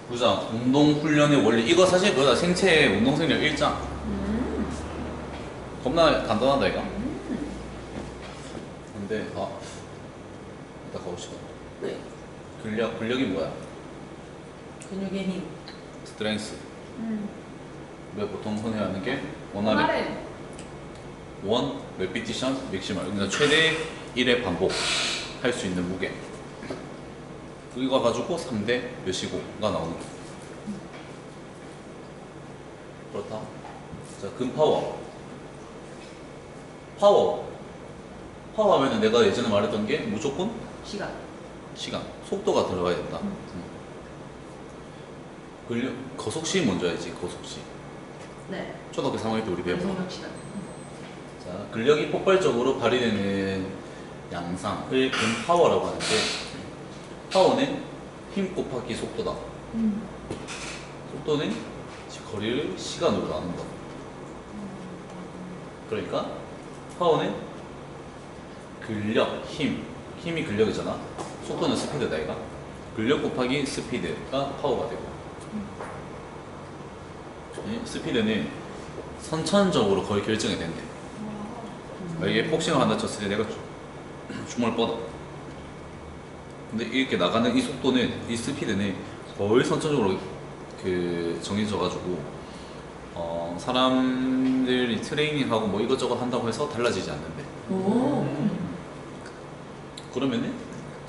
보자. 운동훈련의 원리. 이거 사실 그거다. 생체 운동생력 1장. 겁나 간단하다, 이거. 근데, 이따 가봅시다. 네. 근력이 뭐야? 근육의 힘. 스트렝스. 우리가 보통 흔히 하는 게 원RM. 원RM. 원, 레피티션, 맥시멀. 그러니까 최대 1회 반복 할 수 있는 무게. 이거 가지고 3대 몇이고가 나오는 거야. 그렇다. 자, 근파워. 파워 하면은 내가 예전에 말했던 게 무조건 시간, 속도가 들어가야 된다. 근력, 거속시 먼저 해야지, 거속시. 네. 초등학교 3학년 때 우리 배웠고. 성력 시간. 자, 근력이 폭발적으로 발휘되는 양상을 근파워라고 하는데, 파워는 힘 곱하기 속도다. 속도는 거리를 시간으로 나눈다. 그러니까 파워는 근력, 힘이 근력이잖아. 속도는 스피드다, 이가. 근력 곱하기 스피드가 파워가 되고, 스피드는 선천적으로 거의 결정이 된대. 만약에 복싱을 한다 쳤을 때 내가 주먹을 뻗어. 근데 이렇게 나가는 이 속도는, 이 스피드는 거의 선천적으로 정해져가지고, 사람들이 트레이닝하고 뭐 이것저것 한다고 해서 달라지지 않는데. 그러면은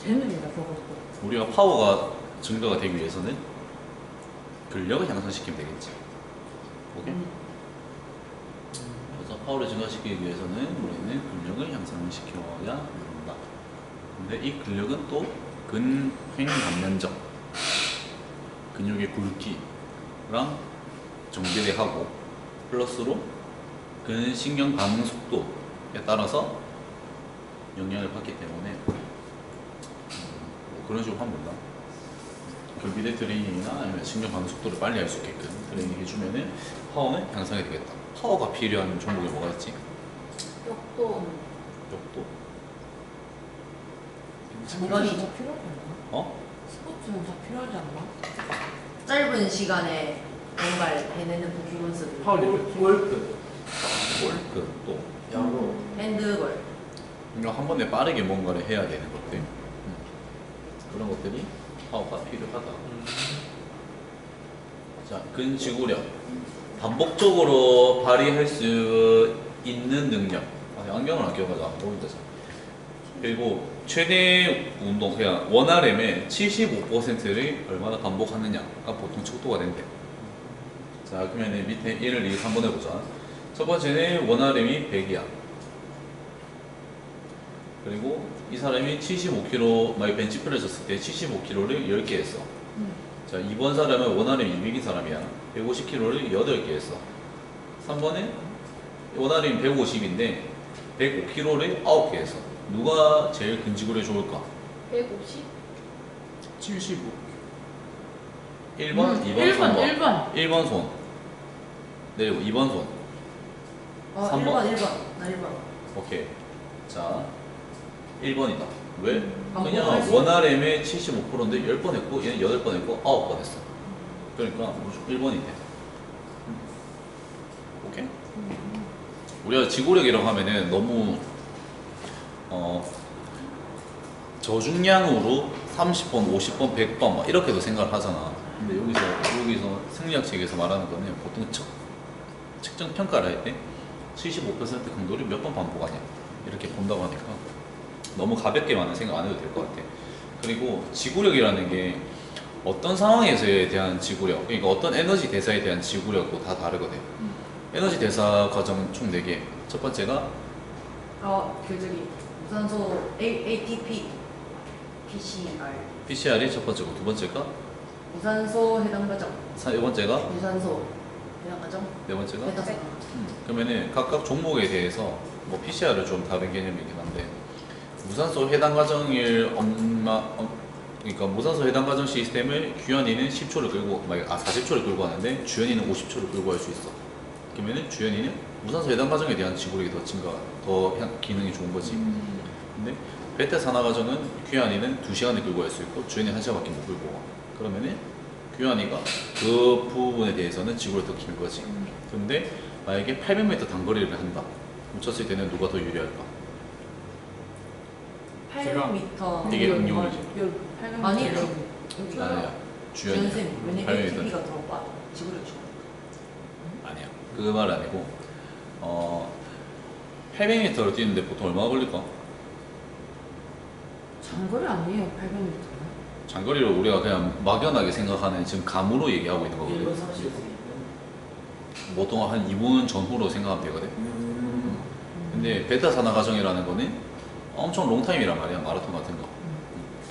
재능이다, 그거. 우리가 파워가 증가가 되기 위해서는 근력을 향상시키면 되겠지. 오케이? 그래서 파워를 증가시키기 위해서는 우리는 근력을 향상시켜야 한다. 근데 이 근력은 또 근횡감면적 근육의 굵기랑 정비례하고 플러스로 근신경 반응 속도에 따라서 영향을 받기 때문에 뭐 그런 식으로 하면 된다. 결비대 트레이닝이나 아니면 신경 반응 속도를 빨리 할 수 있게끔 트레이닝 해주면은 파워는 향상이 되겠다. 파워가 필요한 종목이 뭐가 있지? 역도. 장거리 다 필요하지 않나? 어? 스포츠는 다 필요하지 않나? 짧은 시간에 뭔가를 해내는 퍼포먼스. 파워리프팅. 골프. 또 야구. 핸드볼. 그러니까 한 번에 빠르게 뭔가를 해야 되는 것들. 그런 것들이 파워가 필요하다. 자, 근지구력. 반복적으로 발휘할 수 있는 능력. 안경을 안 끼워가지고 안 보인다. 그리고 최대 운동, 그냥 원RM의 75%를 얼마나 반복하느냐가 보통 척도가 된대. 자, 그러면 밑에 1을 2, 3번 해보자. 첫 번째는 원RM이 100이야. 그리고 이 사람이 75kg, 만약 벤치프레스 졌을 때 75kg를 10개 했어. 자, 2번 사람은 원RM 200인 사람이야. 150kg를 8개 했어. 3번은 원RM 150인데 105kg를 9개 했어. 누가 제일 근지구력이 좋을까? 150? 75. 1번, 2번, 3번. 1번. 1번 손. 내리고 2번 손. 3번? 1번. 나 1번. 오케이. 자, 1번이다. 왜? 반복할 그냥 수 원RM의 75%인데 10번 했고 얘는 8번 했고 9번 했어. 그러니까 1번이 돼. 오케이? 우리가 지구력이라고 하면은 너무 저중량으로 30번, 50번, 100번 막 이렇게도 생각을 하잖아. 근데 여기서 생리학 책에서 말하는 거는 보통 측정 평가를 할 때 75% 강도를 몇 번 반복하냐 이렇게 본다고 하니까 너무 가볍게만 생각 안 해도 될 것 같아. 그리고 지구력이라는 게 어떤 상황에서에 대한 지구력, 그러니까 어떤 에너지 대사에 대한 지구력도 다 다르거든. 에너지 대사 과정 총 4개. 첫 번째가 무산소 ATP, PCR. PCR이 첫 번째고, 두 번째가 무산소 해당 과정. 세 번째가, 유산소 해당 과정. 네 번째가. 메타소. 그러면은 각각 종목에 대해서 뭐 PCR은 좀 다른 개념이긴 한데 무산소 해당 과정을 그러니까 무산소 해당 과정 시스템을 규현이는 10초를 끌고 40초를 끌고 하는데 주현이는 50초를 끌고 할 수 있어. 그러면은 주현이는 무산소 해당 과정에 대한 지구력이 더 기능이 좋은 거지. 근데 베타 산화 과정은 규현이는 2시간을 끌고 할 수 있고 주현이는 1시간밖에 못 끌고 와. 그러면은 규환이가 그 부분에 대해서는 지구를 더 긴 거지. 근데 만약에 800m 단거리를 한다. 쳤을 때는 누가 더 유리할까? 800m. 이게 응용이지. 아니, 아니야. 주연이야. 주연쌤, 왜냐 800m. ATP가 들어가 지구력 중. 아니야. 그 말 아니고 800m를 뛰는데 보통 얼마나 걸릴까? 장거리 아니에요 800m는? 장거리를 우리가 그냥 막연하게 생각하는 지금 감으로 얘기하고 있는 1분 거거든. 30분. 보통 한 2분 전후로 생각하면 되거든. 근데 베타 산화 과정이라는 거는 엄청 롱타임이란 말이야. 마라톤 같은 거.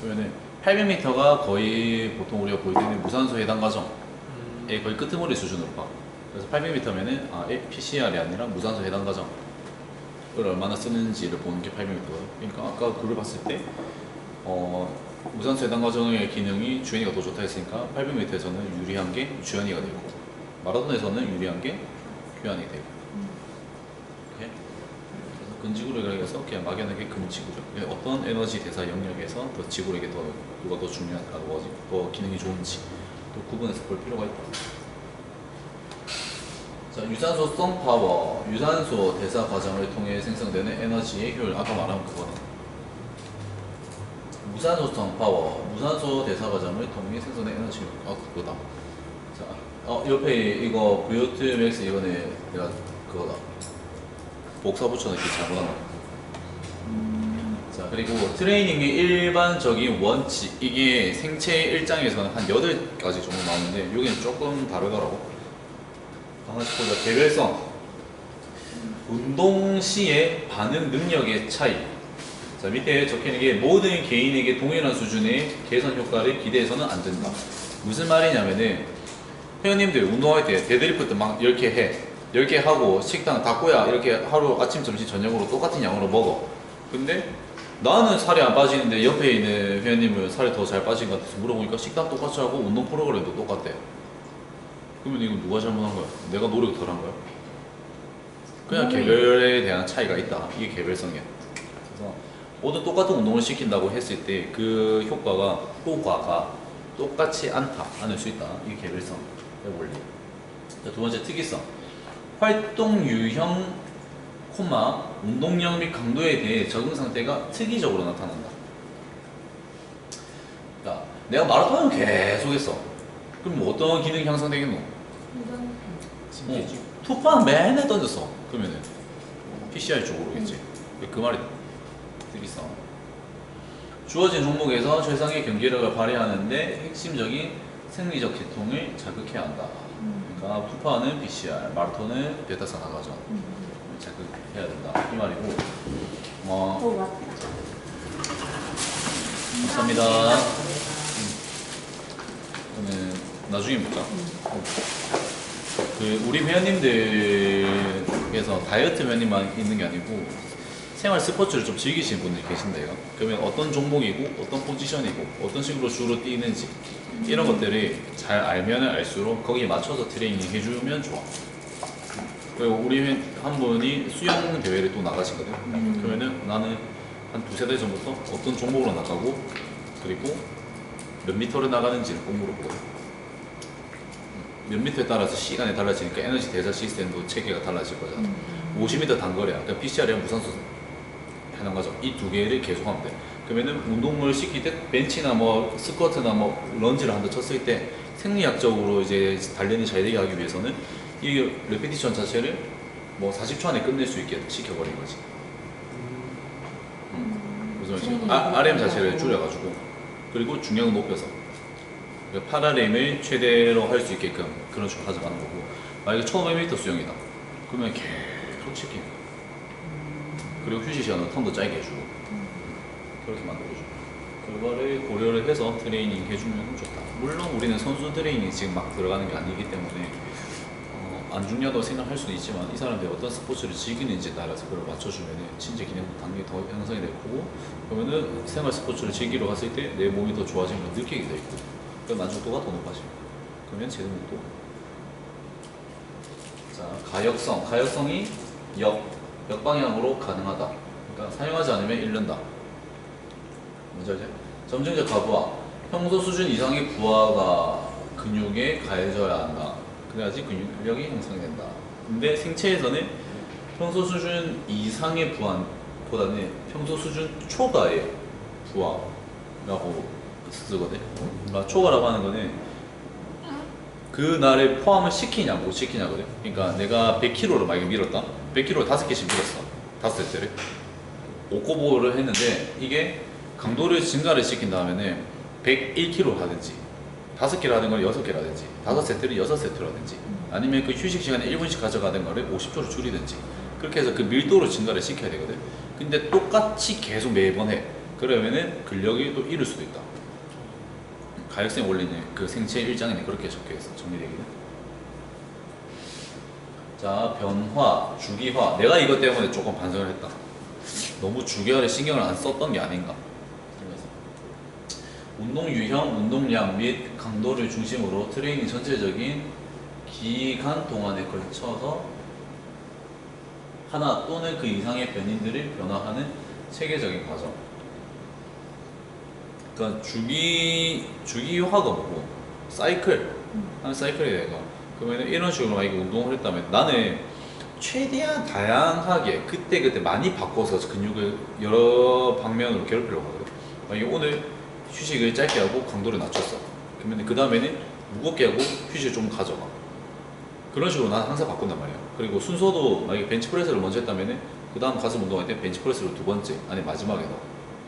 그러면은 800m가 거의 보통 우리가 볼 때는 무산소 해당 과정의 거의 끄트머리 수준으로 봐. 그래서 800m면은 PCR이 아니라 무산소 해당 과정을 얼마나 쓰는지를 보는 게 800m거든. 그러니까 아까 글을 봤을 때 무산소 해당 과정의 기능이 주현이가 더 좋다 했으니까 800m에서는 유리한 게 주현이가 되고 마라톤에서는 유리한 게 규환이 되고. 오케이? 그래서 근지구력이라고 해서 그냥 막연하게 근지구력. 어떤 에너지 대사 영역에서 더 지구력이 더 누가 더 중요한, 더 기능이 좋은지 또 구분해서 볼 필요가 있다. 자, 유산소성 파워, 유산소 대사 과정을 통해 생성되는 에너지의 효율. 아까 말한 그거네. 무산소성 파워, 무산소 대사 과정을 통해 생성되는 에너지 효율. 그거다. 자, 옆에 이거 VO2 max 이거는 내가 그거다. 복사 붙여넣기 잘못한 거. 자, 그리고 트레이닝의 일반적인 원칙. 이게 생체 1장에서는 한 8가지 정도 나오는데 여기는 조금 다르더라고. 하나씩 보자. 개별성, 운동 시의 반응 능력의 차이. 자, 밑에 적혀있는 게 모든 개인에게 동일한 수준의 개선 효과를 기대해서는 안 된다. 무슨 말이냐면은 회원님들 운동할 때 데드리프트 막 10개 해. 10개 하고 식당 닫고야 이렇게 하루 아침, 점심, 저녁으로 똑같은 양으로 먹어. 근데 나는 살이 안 빠지는데 옆에 있는 회원님은 살이 더 잘 빠진 것 같아서 물어보니까 식단 똑같이 하고 운동 프로그램도 똑같대. 그러면 이건 누가 잘못한 거야? 내가 노력 덜 한 거야? 그냥 개별에 대한 차이가 있다. 이게 개별성이야. 그래서 모두 똑같은 운동을 시킨다고 했을 때 그 효과가 똑같이 않을 수 있다. 이게 개별성의 원리. 자, 두 번째 특이성. 활동 유형, 운동량 및 강도에 대해 적응 상태가 특이적으로 나타난다. 자, 내가 마라톤을 계속 했어. 그럼 뭐 어떤 기능이 향상되겠노? 투판 맨날 던졌어. 그러면은 PCR 쪽으로겠지. 그 말이다. 특이성. 주어진 종목에서 최상의 경기력을 발휘하는데 핵심적인 생리적 계통을 자극해야 한다. 그러니까 투파는 PCR, 마라톤은 베타 산화 과정 자극해야 된다. 이 말이고. 감사합니다. 그러면 나중에 볼까? 우리 회원님들께서 다이어트 회원님만 있는 게 아니고 생활 스포츠를 좀 즐기시는 분들이 계신데요. 그러면 어떤 종목이고 어떤 포지션이고 어떤 식으로 주로 뛰는지 이런 것들이 잘 알면 알수록 거기에 맞춰서 트레이닝 해주면 좋아. 그리고 우리 한 분이 수영 대회를 또 나가시거든. 그러면은 나는 한 두세 달 전부터 어떤 종목으로 나가고 그리고 몇 미터를 나가는지를 꼭 물어보거든. 몇 미터에 따라서 시간이 달라지니까 에너지 대사 시스템도 체계가 달라질 거잖아. 50m 단거리야. 그러니까 PCR이랑 무산소 해당 과정 이 두 개를 계속하면 돼. 그러면은 운동을 시킬 때 벤치나 뭐 스쿼트나 뭐 런지를 한다 쳤을 때 생리학적으로 이제 단련이 잘 되게 하기 위해서는 이 레피티션 자체를 뭐 40초 안에 끝낼 수 있게 시켜버린 거지. 무슨 말이지? RM 자체를 줄여가지고 그리고 중량을 높여서 8RM을 최대로 할 수 있게끔 그런 식으로 가져가는 거고. 만약에 1500m 수영이다. 그러면 계속 치킨. 그리고 휴식 시간은 턴도 짧게 해주고. 그렇게 만들어줘. 그거를 고려를 해서 트레이닝 해주면 좋다. 물론 우리는 선수 트레이닝 지금 막 들어가는 게 아니기 때문에 안 중요하다고 생각할 수도 있지만 이 사람들이 어떤 스포츠를 즐기는지에 따라서 그걸 맞춰주면 신체 기능도 당연히 더 향상이 될 거고 그러면은 생활 스포츠를 즐기러 갔을 때 내 몸이 더 좋아지는 걸 느끼게 될 거고 그럼 만족도가 더 높아지고 그러면 제동력도. 자, 가역성이 역방향으로 가능하다. 그러니까 사용하지 않으면 잃는다. 뭔지 알지? 점증적 가부하. 평소 수준 이상의 부하가 그 근육에 가해져야 한다. 그래야지 근육력이 형성이 된다. 근데 생체에서는 평소 수준 이상의 부하보다는 평소 수준 초과의 부하라고 쓰거든. 그러니까 초과라고 하는 거는 그날에 포함을 시키냐 못 시키냐거든. 그러니까 내가 100kg를 만약에 밀었다. 100kg를 5개씩 밀었어. 5세트를. 5코보를 했는데 이게 강도를 증가를 시킨 다음에는 101kg 하든지 5개를 하는 걸 6개를 하든지 5세트를 6세트를 하든지 아니면 그 휴식 시간에 1분씩 가져가는 거를 50초를 줄이든지 그렇게 해서 그 밀도를 증가를 시켜야 되거든. 근데 똑같이 계속 매번 해. 그러면은 근력이 또 잃을 수도 있다. 가역생 원리는 그 생체 일장에는 그렇게 적혀있어. 정리되기는. 자, 변화, 주기화. 내가 이것 때문에 조금 반성을 했다. 너무 주기화를 신경을 안 썼던 게 아닌가. 운동 유형, 운동량 및 강도를 중심으로 트레이닝 전체적인 기간 동안에 걸쳐서 하나 또는 그 이상의 변인들을 변화하는 체계적인 과정. 그러니까 주기화가 뭐고 사이클 하는 사이클이 내가 그러면 이런 식으로 만약에 운동을 했다면 나는 최대한 다양하게 그때 많이 바꿔서 근육을 여러 방면으로 괴롭히려고 하거든. 만약에 오늘 휴식을 짧게 하고 강도를 낮췄어. 그러면 그 다음에는 무겁게 하고 휴식을 좀 가져가. 그런 식으로 나는 항상 바꾼단 말이야. 그리고 순서도 만약에 벤치프레스를 먼저 했다면은 그 다음 가슴 운동할 때 벤치프레스를 두 번째 아니 마지막에 넣어.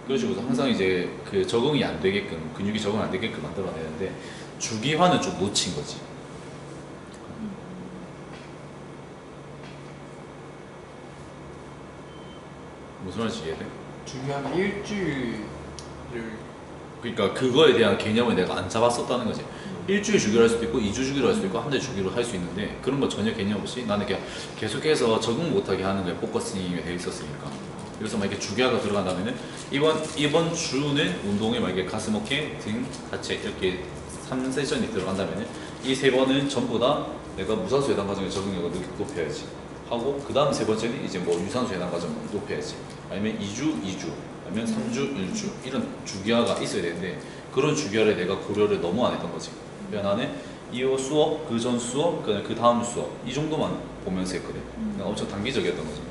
그런 식으로 항상 이제 그 적응이 안 되게끔 근육이 적응 안 되게끔 만들어내는데 주기화는 좀 놓친 거지. 무슨 말인지 이해돼? 중요한 일주일을 그러니까 그거에 대한 개념을 내가 안 잡았었다는 거지. 일주일 주기로 할 수도 있고 2주 주기로 할 수도 있고 한 달 주기로 할 수 있는데 그런 거 전혀 개념 없이 나는 그냥 계속해서 적응 못하게 하는 거에 포커싱이 돼 있었으니까. 그래서 만약에 주기화가 들어간다면은 이번 주는 운동에 만약에 가슴, 어깨, 등, 하체 이렇게 3세션이 들어간다면은 이 세 번은 전부 다 내가 무산소 해당 과정의 적응력을 높여야지 하고 그 다음 세 번째는 이제 뭐 유산소 해당 과정을 높여야지 아니면 2주, 아니면 3주, 1주 이런 주기화가 있어야 되는데 그런 주기화를 내가 고려를 너무 안 했던 거지. 그러니까 나는 이 수업, 그 전 수업, 그 다음 수업 이 정도만 보면서 했거든. 그러니까 엄청 단기적이었던 거지.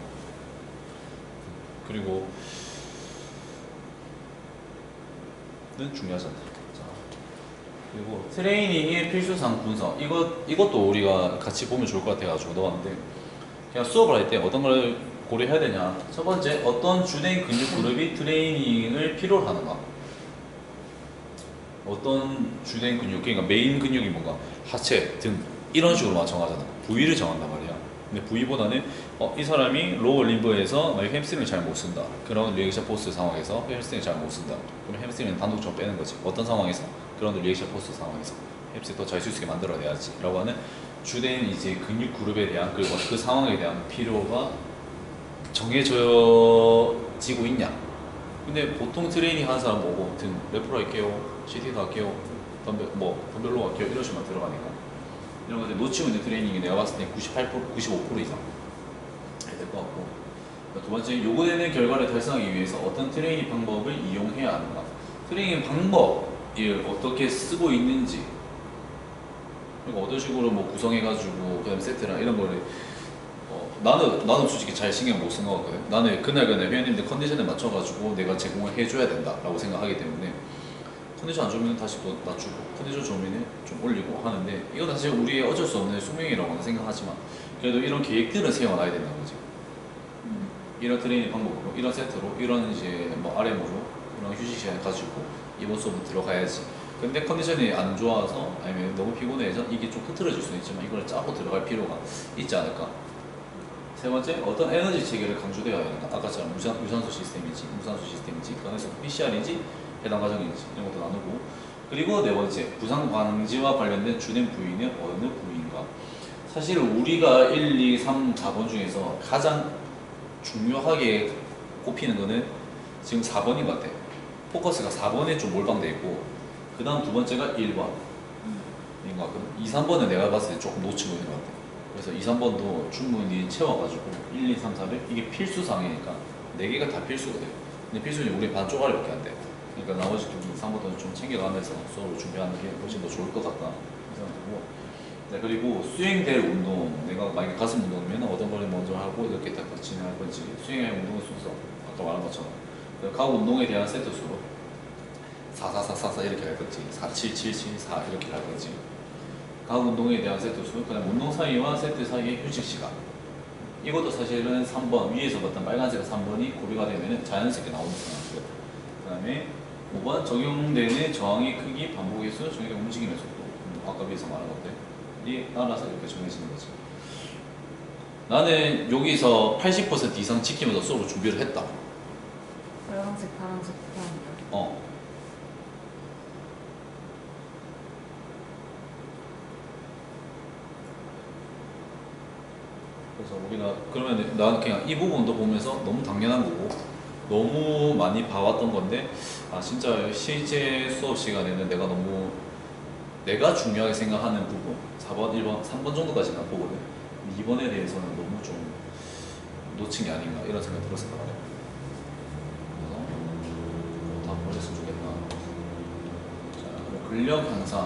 그리고 는 중요하잖아. 자, 그리고 트레이닝의 필수상 분석 이것도 우리가 같이 보면 좋을 것 같아가지고 넣었는데 그냥 수업을 할 때 어떤 걸 고려해야 되냐. 첫 번째, 어떤 주된 근육 그룹이 트레이닝을 필요로 하는가. 어떤 주된 근육, 그러니까 메인 근육이 뭔가 하체, 등 이런 식으로 정하잖아. 부위를 정한단 말이야. 근데 부위보다는 이 사람이 로어 림브에서 만약 햄스트링을 잘 못 쓴다. 그런 리액션 포스 상황에서 햄스트링을 잘 못 쓴다. 그럼 햄스트링은 단독적으로 빼는 거지. 어떤 상황에서? 그런 리액션 포스 상황에서 햄스트링 더 잘 쓸 수 있게 만들어내야지 라고 하는 주된 이제 근육 그룹에 대한 그리고 그 상황에 대한 필요가 정해지고 있냐. 근데 보통 트레이닝 하는 사람 보고 등 몇 프로 할게요, CT도 할게요, 덤벨로 할게요 이런 식으로 들어가니까 이런 것들 놓치고 있는 트레이닝이 내가 봤을 때 98%, 95% 이상 해야 될 것 같고. 두 번째, 요구되는 결과를 달성하기 위해서 어떤 트레이닝 방법을 이용해야 하는가. 트레이닝 방법을 어떻게 쓰고 있는지, 그리고 어떤 식으로 뭐 구성해가지고 그다음 세트랑 이런 거를 나는 솔직히 잘 신경 못 쓴 것 같거든. 나는 그날 회원님들 컨디션에 맞춰가지고 내가 제공을 해줘야 된다라고 생각하기 때문에 컨디션 안 좋으면 다시 또 낮추고 컨디션 좋으면 좀 올리고 하는데 이건 사실 우리의 어쩔 수 없는 숙명이라고는 생각하지만 그래도 이런 계획들은 세워놔야 된다는 거지. 이런 트레이닝 방법으로, 이런 세트로, 이런 이제 뭐 RM으로 이런 휴식 시간 가지고 이번 수업은 들어가야지. 근데 컨디션이 안 좋아서 아니면 너무 피곤해서 이게 좀 흐트러질 수는 있지만 이걸 짜고 들어갈 필요가 있지 않을까. 세 번째, 어떤 에너지 체계를 강조되어야 하는가. 아까처럼 유산소 시스템인지, 무산소 시스템인지, 그래서 PCR인지, 해당 과정인지 이런 것도 나누고. 그리고 네 번째, 부상 방지와 관련된 주된 부위는 어느 부위인가. 사실 우리가 1, 2, 3, 4번 중에서 가장 중요하게 꼽히는 거는 지금 4번인 것 같아. 포커스가 4번에 좀 몰빵돼 있고 그 다음 두 번째가 1번인 것 같거든. 2, 3번은 내가 봤을 때 조금 놓치고 있는 것 같아. 그래서 2, 3번도 충분히 채워가지고 1, 2, 3, 4를 이게 필수사항이니까 4개가 다 필수거든. 근데 필수는 우리 반 쪼가리밖에 안 돼. 그러니까 나머지 2, 3번도 좀 챙겨가면서 수업을 준비하는 게 훨씬 더 좋을 것 같다 거고. 네, 그리고 수행될 운동, 내가 만약에 가슴 운동이면 어떤 걸 먼저 하고 이렇게 딱 진행할 건지, 수행할 운동의 순서, 아까 말한 것처럼 각 운동에 대한 세트 수로 4 이렇게 할 건지, 4, 7, 7, 7, 4 이렇게 할 건지, 각 운동에 대한 세트 수, 그다음 운동 사이와 세트 사이의 휴식 시간. 이것도 사실은 3번 위에서 봤던 빨간색 3번이 고려가 되면 자연스럽게 나오는 상황이고요. 그다음에 5번 적용되는 저항의 크기, 반복 횟수, 적용된 움직임의 속도. 아까 위에서 말한 것들이 따라서 이렇게 정해지는 거죠. 나는 여기서 80% 이상 지키면서 수업을 준비를 했다. 빨간색, 파란색, 파란색. 그래서 우리가 그러면 난 그냥 이 부분도 보면서 너무 당연한 거고 너무 많이 봐왔던 건데 아 진짜 실제 수업 시간에는 내가 중요하게 생각하는 부분 4번, 1번, 3번 정도까지는 보거든. 2번에 대해서는 너무 좀 놓친 게 아닌가 이런 생각이 들었을 거예요. 그래서 다 버렸으면 좋겠다. 자, 그럼 근력 향상,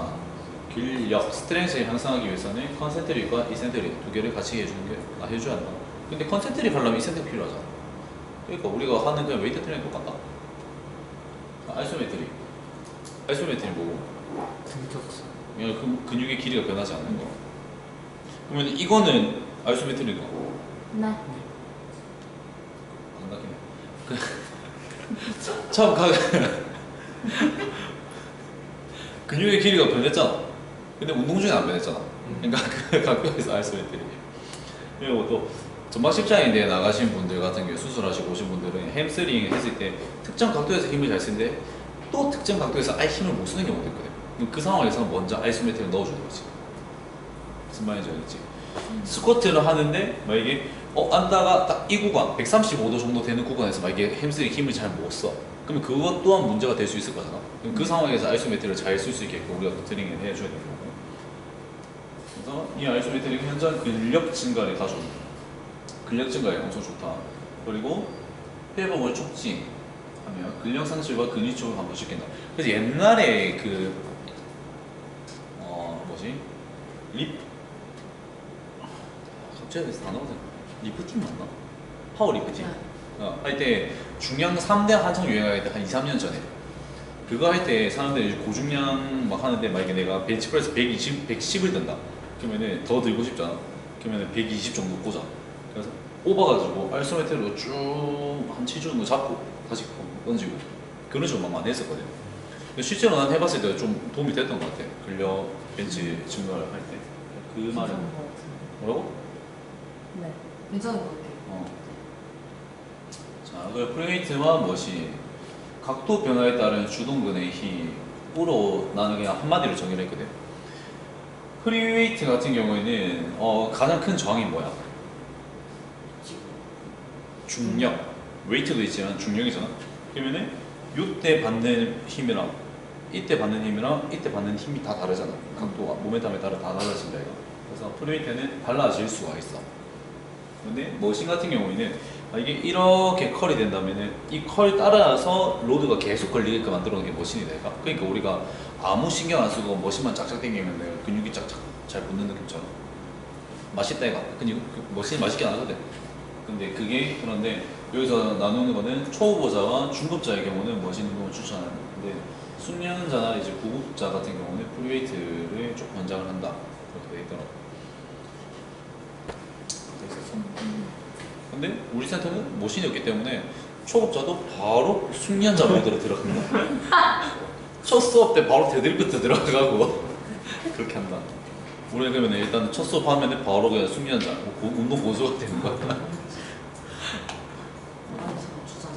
근력, 스트렝스를 향상하기 위해서는 컨센트릭과 이센트릭 두 개를 같이 해줘야 한다. 근데 컨센트릭 하려면 이센트릭 필요하잖아. 그러니까 우리가 하는 그냥 웨이트 트레이닝 똑같다. 아이소메트릭. 아이소메트릭 뭐고? 등격선. 그냥 근육의 길이가 변하지 않는 거. 그러면 이거는 아이소메트릭이고. 네. 안 가기네. 참 근육의 길이가 변했잖아. 근데 운동 중에 안 변했잖아. 그러니까 그 각도에서 아이소메트릭. 그리고 또 전방 십자인대에 나가신 분들 같은 경우 수술하시고 오신 분들은 햄스트링 했을 때 특정 각도에서 힘을 잘 쓰는데 또 특정 각도에서 아예 힘을 못 쓰는 경우도 있거든. 그럼 그 상황에서 먼저 아이소메트릭을 넣어주는 거지. 무슨 말인지 알겠지? 스쿼트를 하는데 만약에 앉다가 딱 이 구간 135도 정도 되는 구간에서 만약에 햄스트링 힘을 잘 못 써. 그러면 그것 또한 문제가 될 수 있을 거잖아. 그럼 그 상황에서 아이소메트릭을 잘 쓸 수 있게끔 우리가 트레이닝을 해줘야 되는 거고. 그래서 이 아이소메트릭은 현저한 근력 증가를 가져온다. 근력 증가에 엄청 좋다. 그리고 회복을 촉진하며 근력 상실과 근위축을 감소시킨다. 그래서 옛날에 갑자기 단어가 리프팅 맞나? 파워 리프팅. 할 때 중량 3대 한창 유행할 때 한 2, 3년 전에 그거 할 때 사람들이 이제 고중량 막 하는데 만약에 내가 벤치프레스 110을 든다. 그러면은 더 들고 싶잖아. 그러면은 120 정도 꽂아. 그래서 뽑아가지고 아이소메트로 쭉 한 7주 정도 잡고 다시 던지고 그런 식으로 막 많이 했었거든. 실제로 난 해봤을 때 좀 도움이 됐던 것 같아. 근력 벤치 증가를 할 때. 그 말은 괜찮은 것 같아요. 뭐라고? 네. 괜찮은 것 같아요. 자, 그 프리웨이트와 머신 각도 변화에 따른 주동근의 힘으로 나는 그냥 한마디로 정의를 했거든. 프리웨이트 같은 경우에는 가장 큰 저항이 뭐야? 중력. 웨이트도 있지만 중력이잖아. 그러면은 이때 받는 힘이랑 이때 받는 힘이랑 이때 받는 힘이 다 다르잖아. 각도가 모멘텀에 따라 다 달라진다 이거. 그래서 프리웨이트는 달라질 수가 있어. 근데 머신 같은 경우에는 이게 이렇게 컬이 된다면은 이 컬 따라서 로드가 계속 걸리게끔 만들어 놓은 게 머신이다 이거. 그러니까 우리가 아무 신경 안 쓰고 머신만 짝짝 당기면 근육이 짝짝 잘 붙는 느낌처럼 맛있다 이거. 근육 머신이 맛있게 나거든. 근데 그게 그런데 여기서 나누는 거는 초보자와 중급자의 경우는 머신 운동을 추천하는. 근데 숙련자나 이제 구급자 같은 경우는 프리웨이트를 좀 권장을 한다. 그렇게 돼 있더라고. 근데 우리 센터는 머신이었기 때문에 초급자도 바로 숙련자 모드로 들어갑니다. 첫 수업 때 바로 데드리프트 들어가고 그렇게 한다. 우리는 그러면 일단 첫 수업 하면 바로 그냥 숙련자, 운동 고수가 되는 거야.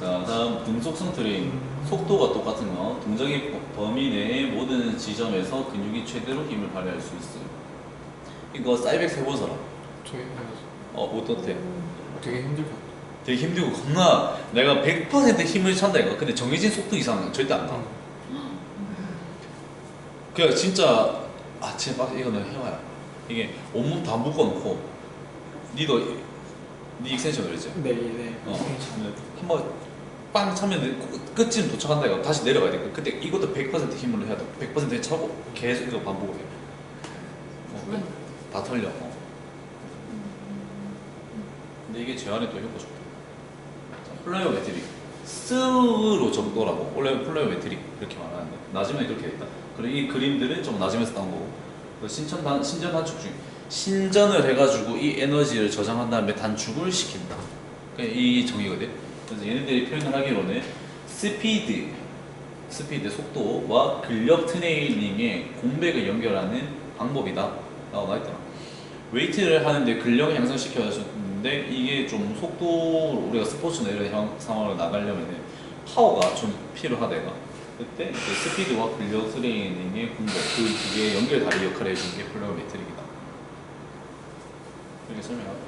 자, 다음 등속성 트레이닝. 속도가 똑같은 거. 동작의 범위 내의 모든 지점에서 근육이 최대로 힘을 발휘할 수 있어요. 이거 사이벡스 해본 사람? 저희 해야죠. 어떻대? 되게 힘들고. 되게 힘들고 겁나 내가 100% 힘을 찬다 이거. 근데 정해진 속도 이상은 절대 안 가. 그냥 진짜 제발 이거는 해봐야. 이게 온몸 다 묶어놓고 네 익스텐션을 했지? 네, 네. 한번 빵 차면 끝쯤 도착한다 이거. 다시 내려가야 돼. 그때 이것도 100% 힘으로 해야 돼. 100% 차고 계속 이거 반복을 해. 다 털려. 근데 이게 제한에 또 효과 좋다. 플라이오메트릭 스로 적더라고. 원래 플라이오메트릭 이렇게 말하는데 낮으면 그렇게 돼 있다. 그리고 이 그림들은 좀 낮으면서 딴 거고. 신전 단축 중 신전을 해가지고 이 에너지를 저장한 다음에 단축을 시킨다. 그러니까 이 정의거든. 그래서 얘네들이 표현을 하기로는 스피드 속도와 근력 트레이닝의 공백을 연결하는 방법이다 라고 나있더라. 웨이트를 하는데 근력을 향상시켜줬는데 이게 좀 속도 우리가 스포츠나 이런 상황으로 나가려면 파워가 좀 필요하대가. 그때 이제 스피드와 근력 트레이닝의 공법 그게 연결다리 역할을 해주는 게 플라이오메트릭이다. 이렇게 설명하고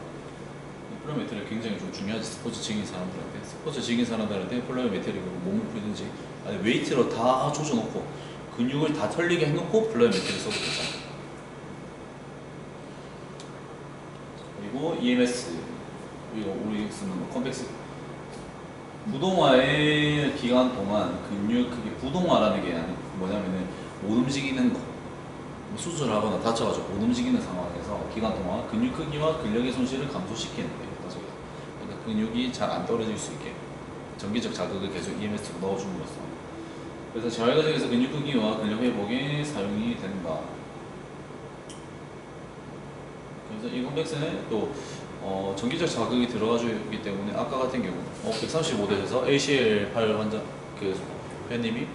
플라이오메트릭 굉장히 좀 중요하지. 스포츠 즐긴 사람들한테 플라이오메트릭으로 몸을 풀든지 아니 웨이트로 다 조져놓고 근육을 다 털리게 해놓고 플라이오메트릭 써도 되잖아. 그리고 EMS 이거 우리 쓰는 컴팩스 부동화의 기간 동안 근육 크기 부동화라는 게 뭐냐면은 못 움직이는 거 수술하거나 다쳐가지고 못 움직이는 상황에서 기간 동안 근육 크기와 근력의 손실을 감소시키는 거예요. 그러니까 근육이 잘 안 떨어질 수 있게 정기적 자극을 계속 EMS로 넣어줌으로써 그래서 재활 과정에서 근육 크기와 근력 회복에 사용이 된다. 그래서 이 컴팩스는 또 정기적 자극이 들어가주기 때문에 아까 같은 경우 135대에서 ACL8 환자 그 회원님이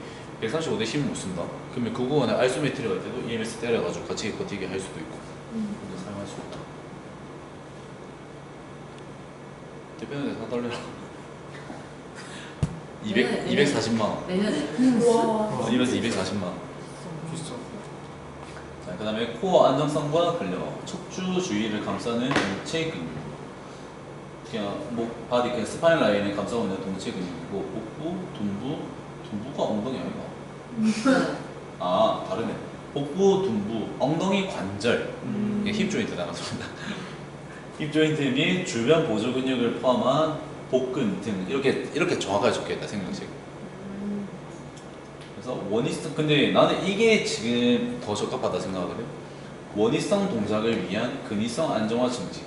135대 힘을 못 쓴다. 그러면 그 구간에 아이소메트리가 할 때도 EMS 때려가지고 같이 버티게 할 수도 있고 근데 사용할 수 있다. 대표님한테 다 떨려라. 240만 원. 내년에. 와. 이래서 240만 원. 비싸. 자, 그 다음에 코어 안정성과 근력, 척추 주위를 감싸는 동체 근육. 그냥 목, 바디, 그냥 스파인 라인을 감싸고 있는 동체 근육이고, 복부, 둔부가 엉덩이 아닌가? 아, 다르네. 복부, 둔부, 엉덩이 관절. 이게 힙 조인트 나갔습니다. 힙 조인트 및 주변 보조 근육을 포함한 복근 등 이렇게 정확하게 적혀있다 생명식. 그래서 원위성 근데 나는 이게 지금 더 적합하다 생각하거든. 원위성 동작을 위한 근위성 안정화 증진.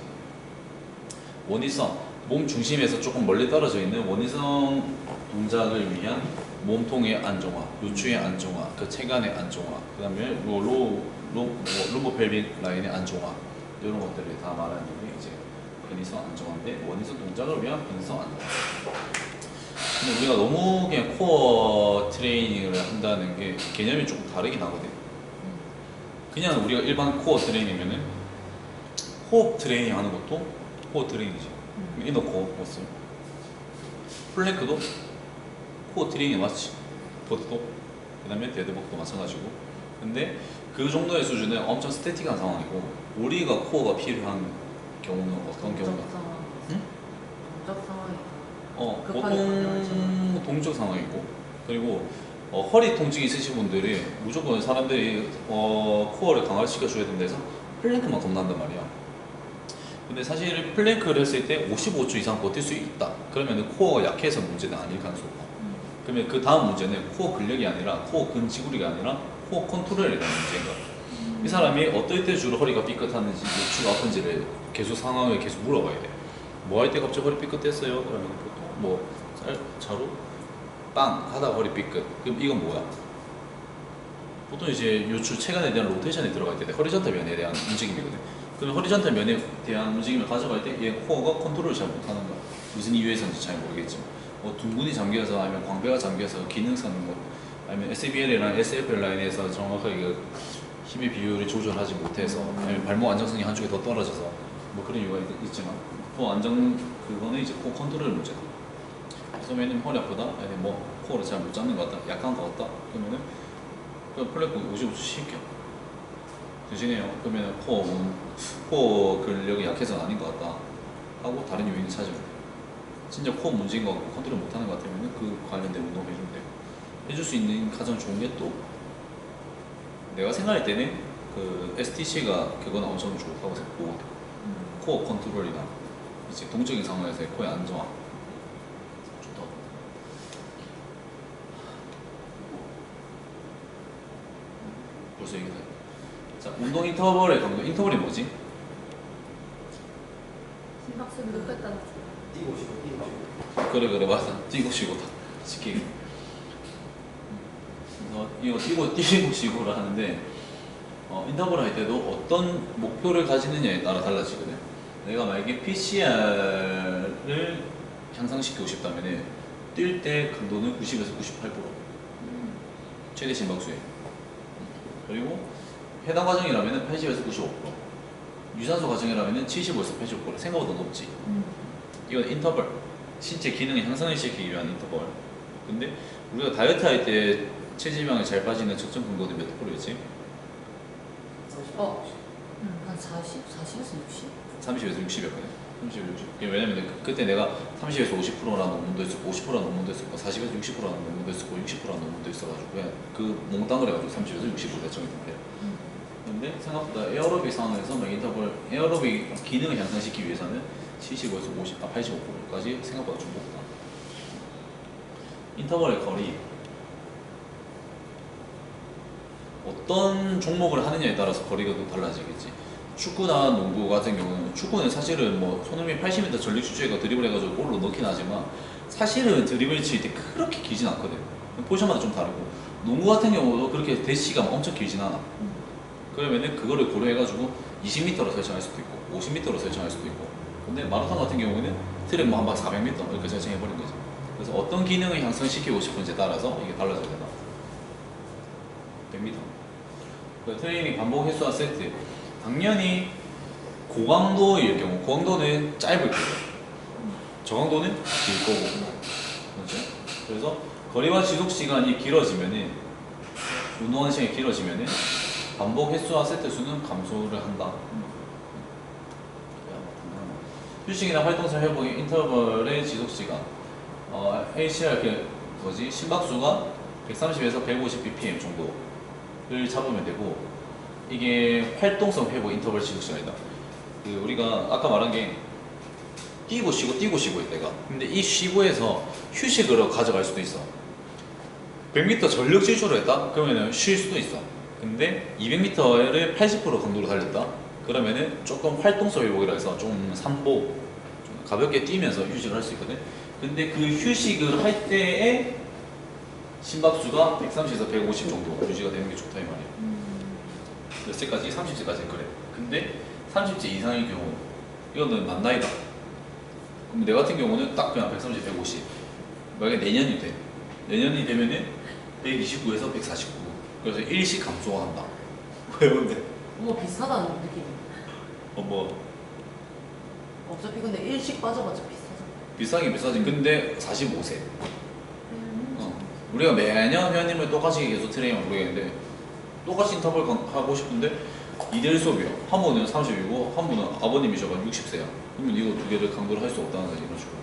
원위성 몸 중심에서 조금 멀리 떨어져 있는 원위성 동작을 위한 몸통의 안정화, 요추의 안정화, 그 체간의 안정화, 그 다음에 룸보펠빅 라인의 안정화 이런 것들을 다 말하는 게 이제 근위성 안정화인데 원위성 동작을 위한 근위성 안정화. 근데 우리가 너무 그냥 코어 트레이닝을 한다는 게 개념이 조금 다르긴 하거든. 그냥 우리가 일반 코어 트레이닝이면은 호흡 트레이닝 하는 것도 코어 트레이닝이지. 이너 코어 맞어요. 플랭크도 코어 트레이닝 맞지. 버트도 그 다음에 데드복도 마찬가지고. 근데 그 정도의 수준은 엄청 스태틱한 상황이고 우리가 코어가 필요한 경우는 어떤 경우가? 응? 동적 상황이. 보통 동적 상황이고 그리고 허리 통증이 있으신 분들이 무조건 사람들이 코어를 강화시켜 줘야 된다 해서 플랭크만 겁난단 말이야. 근데 사실 플랭크를 했을 때 55초 이상 버틸 수 있다. 그러면 코어가 약해서 문제는 아닐 가능성이 높아. 그러면 그 다음 문제는 코어 근력이 아니라 코어 근지구리가 아니라 코어 컨트롤에 대한 문제인 거야. 이 사람이 어떨 때 주로 허리가 삐끗하는지 요추가 아픈지를 계속 상황을 계속 물어봐야 돼. 뭐 할 때 갑자기 허리 삐끗했어요? 그러면 보통 뭐 자로 빵 하다가 허리 삐끗. 그럼 이건 뭐야? 보통 이제 요추 체간에 대한 로테이션이 들어갈 때 허리전탈 면에 대한 움직임이거든. 그럼 허리전탈 면에 대한 움직임을 가져갈 때 얘 코어가 컨트롤을 잘 못하는 거야. 무슨 이유에서인지 잘 모르겠지만 뭐 둔근이 잠겨서 아니면 광배가 잠겨서 기능성 뭐 아니면 SBL이랑 SFL 라인에서 정확하게 그 힘의 비율을 조절하지 못해서 아니면 발목 안정성이 한쪽에 더 떨어져서 뭐 그런 이유가 있지만 코어 안정 그거는 이제 코어 컨트롤 문제다. 그래서 왜냐면 허리 아프다, 아니 뭐 코어를 잘 못 잡는 것 같다, 약한 것 같다 그러면은 그 플랫폼 55초 시켜 대신에요. 그러면 코어 근력이 약해서는 아닌 것 같다 하고 다른 요인을 찾으면 돼. 진짜 코어 문제인 것 같고 컨트롤 못하는 것 같으면 그 관련된 운동 해주면 돼. 해줄 수 있는 가장 좋은 게 또 내가 생각할 때는 그 STC가 그거는 엄청 좋다고 생각하고 코어 컨트롤이나 이제 동적인 상황에서의 코어의 안정화 좋다. 벌써 얘기다. 자, 운동 인터벌의 강도. 인터벌이 뭐지? 심박수 높게 따라. 뛰고 싶어 뛰고 싶어. 그래 맞아. 뛰고 쉬고 다 시키기. 이거 뛰고 쉬고를 하는데 인터벌 할 때도 어떤 목표를 가지느냐에 따라 달라지거든. 내가 만약에 PCR을 향상시키고 싶다면 뛸 때 강도는 90에서 98% 최대 심박수에. 그리고 해당 과정이라면 80에서 95%, 유산소 과정이라면 70에서 80% 생각보다 높지. 이건 인터벌, 신체 기능을 향상시키기 위한 인터벌. 근데 우리가 다이어트 할 때 체지방이 잘 빠지는 적정 강도는 몇 프로였지? 한 40에서 60? 30에서 60이었거든. 30에서 60. 왜냐면 그때 내가 30에서 50%라는 논문도 있었고, 50%라는 논문도 있었고, 40에서 60%라는 논문도 있었고, 60%라는 논문도 있어가지고 그냥 그 몽땅을 해가지고 30에서 60% 대정이 된대. 근데 생각보다 에어로빅 상황에서 막 인터벌 에어로빅 기능을 향상시키기 위해서는 75에서 85%까지 생각보다 좀 높다. 인터벌의 거리. 어떤 종목을 하느냐에 따라서 거리가 또 달라지겠지. 축구나 농구 같은 경우는 축구는 사실은 뭐 손흥민 80m 전력 질주해가 드리블 해가지고 골로 넣긴 하지만 사실은 드리블 칠 때 그렇게 길진 않거든. 포지션마다 좀 다르고 농구 같은 경우도 그렇게 대시가 엄청 길진 않아. 그러면은 그거를 고려해가지고 20m로 설정할 수도 있고 50m로 설정할 수도 있고. 근데 마라톤 같은 경우는 트랙 뭐 한 방 400m 이렇게 설정해버린 거지. 그래서 어떤 기능을 향상시키고 싶은지에 따라서 이게 달라져야 된다. 100m. 그 트레이닝 반복 횟수와 세트. 당연히 고강도일 경우, 고강도는 짧을 거고, 저강도는 길 거고, 그렇죠? 그래서 거리와 지속 시간이 길어지면은, 운동하는 시간이 길어지면은 반복 횟수와 세트 수는 감소를 한다. 휴식이나 활동성 회복의 인터벌의 지속 시간. HR 심박수가 130에서 150 bpm 정도를 잡으면 되고. 이게 활동성 회복 인터벌 지속 시간이다. 그 우리가 아까 말한 게 뛰고 쉬고 있다가. 근데 이 쉬고에서 휴식으로 가져갈 수도 있어. 100m 전력 질주를 했다? 그러면은 쉴 수도 있어. 근데 200m를 80% 강도로 달렸다? 그러면은 조금 활동성 회복이라 해서 좀 산보, 좀 가볍게 뛰면서 휴식을 할 수 있거든. 근데 그 휴식을 할 때에 심박수가 130에서 150 정도 유지가 되는 게 좋다 이 말이야. 몇 세까지? 30세까지는 그래. 근데 30세 이상의 경우 이거는 만나이다. 그럼 내 같은 경우는 딱 그냥 130, 150. 만약에 내년이 돼. 내년이 되면은 129에서 149. 그래서 일시 감소가 한다. 왜 근데? 뭔가 비슷하다는 느낌이. 뭐 어차피 근데 일식 빠져봤자 비슷하잖아. 비싸긴 비싸지. 근데 45세. 우리가 매년 회원님을 똑같이 계속 트레이닝을 모르겠는데 똑같이 인터벌 하고 싶은데 2대1 수업이요. 한 분은 30이고 한 분은 아버님이셔가 60세야. 그러면 이거 두 개를 강도를 할 수 없다는 거지. 이런 식으로.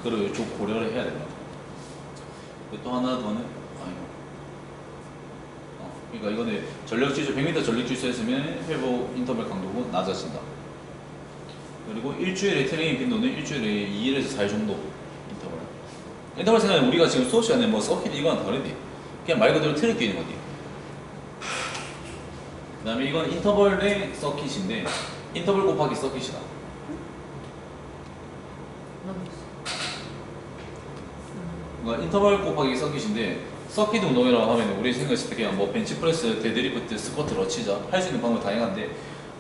그걸 좀 고려를 해야 된다. 또 하나 더는 그러니까 이거는 전력 질주 100m 전력 질주 했으면 회복 인터벌 강도가 낮아진다. 그리고 일주일에 트레이닝 빈도는 일주일에 2일에서 4일 정도 인터벌. 인터벌 생각하면 우리가 지금 수업 시간에 뭐 서킷 이거랑 다르지. 그냥 말 그대로 트랙 뛰는 거지. 그 다음에 이건 인터벌의 서킷인데 인터벌 곱하기 서킷이다. 그러니까 인터벌 곱하기 서킷인데 서킷 운동이라고 하면 우리 생각했을 때 그냥 뭐 벤치프레스, 데드리프트, 스쿼트, 러치자 할 수 있는 방법 다양한데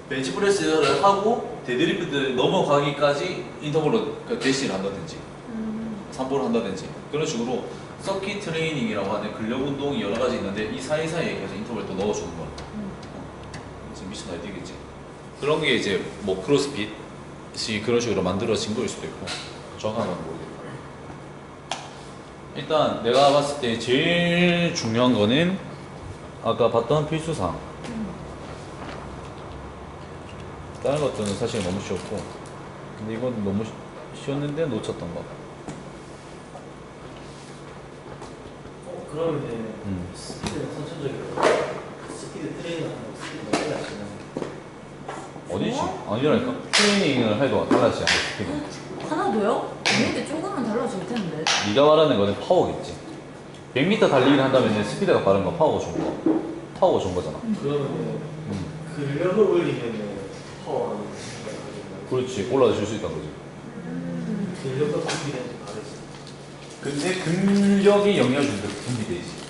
벤치프레스를 하고 데드리프트 넘어가기까지 인터벌로 대시를 한다든지 산보를 한다든지 그런 식으로 서킷 트레이닝이라고 하는 근력 운동이 여러 가지 있는데 이 사이사이에 계속 인터벌 또 넣어주는 거야. 그래서 미쳐나야 되겠지. 그런 게 이제 뭐 크로스핏이 그런 식으로 만들어진 거일 수도 있고 정확한 건 모르겠다. 일단 내가 봤을 때 제일 중요한 거는 아까 봤던 필수사항. 다른 것들은 사실 너무 쉬웠고 근데 이건 너무 쉬웠는데 놓쳤던 거. 그러면 스피드는 선천적으로 스피드 트레이닝 하는 거 스피드 너무 빨리 하시나요? 어디지? 아니라니까? 트레이닝을 해도 달라지지 않아 스피드는. 하나도요? 근데 조금은 달라질 텐데. 네가 말하는 거는 파워겠지. 100m 달리기를 한다면 스피드가 빠른 건 파워가 좋은 거. 파워가 좋은 거잖아. 그러면 근력을 올리면 파워가 생각하겠나. 그렇지. 올라줄 수 있다는 거지. 근력과 분비는 좀 다르지. 근데 근력이 영향을 주니까 분비되지.